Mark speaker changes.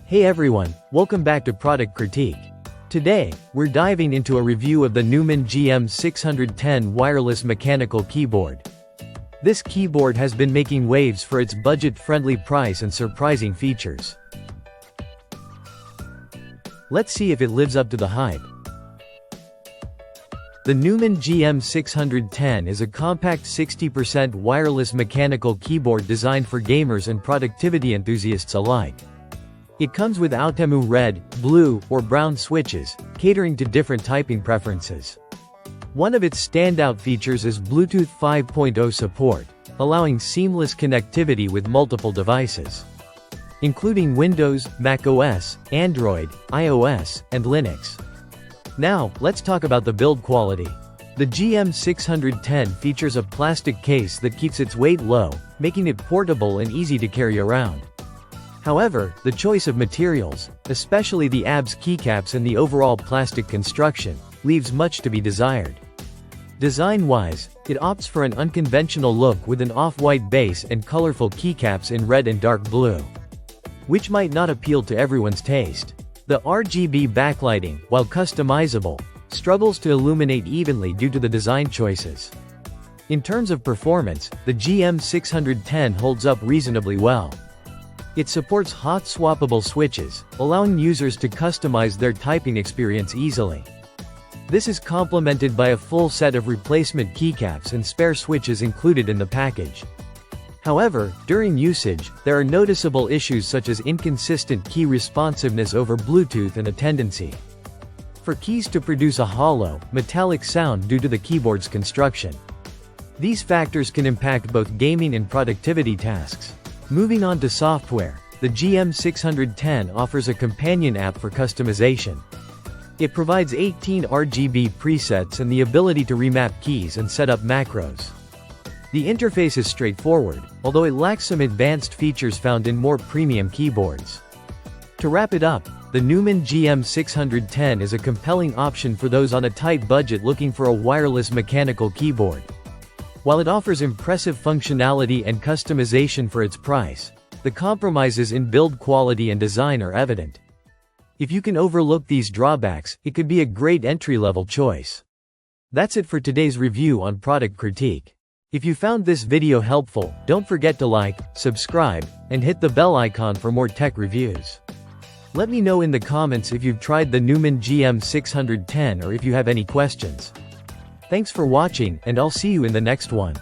Speaker 1: Hey everyone, welcome back to Product Critique. Today, we're diving into a review of the Newman GM610 wireless mechanical keyboard. This keyboard has been making waves for its budget-friendly price and surprising features. Let's see if it lives up to the hype. The Newman GM610 is a compact 60% wireless mechanical keyboard designed for gamers and productivity enthusiasts alike. It comes with Outemu red, blue, or brown switches, catering to different typing preferences. One of its standout features is Bluetooth 5.0 support, allowing seamless connectivity with multiple devices, including Windows, macOS, Android, iOS, and Linux. Now, let's talk about the build quality. The GM610 features a plastic case that keeps its weight low, making it portable and easy to carry around. However, the choice of materials, especially the ABS keycaps and the overall plastic construction, leaves much to be desired. Design-wise, it opts for an unconventional look with an off-white base and colorful keycaps in red and dark blue, which might not appeal to everyone's taste. The RGB backlighting, while customizable, struggles to illuminate evenly due to the design choices. In terms of performance, the GM610 holds up reasonably well. It supports hot-swappable switches, allowing users to customize their typing experience easily. This is complemented by a full set of replacement keycaps and spare switches included in the package. However, during usage, there are noticeable issues such as inconsistent key responsiveness over Bluetooth and a tendency for keys to produce a hollow, metallic sound due to the keyboard's construction. These factors can impact both gaming and productivity tasks. Moving on to software, the GM610 offers a companion app for customization. It provides 18 RGB presets and the ability to remap keys and set up macros. The interface is straightforward, although it lacks some advanced features found in more premium keyboards. To wrap it up, the Newman GM610 is a compelling option for those on a tight budget looking for a wireless mechanical keyboard. While it offers impressive functionality and customization for its price, the compromises in build quality and design are evident. If you can overlook these drawbacks, it could be a great entry-level choice. That's it for today's review on Product Critique. If you found this video helpful, don't forget to like, subscribe, and hit the bell icon for more tech reviews. Let me know in the comments if you've tried the Newman GM610 or if you have any questions. Thanks for watching, and I'll see you in the next one.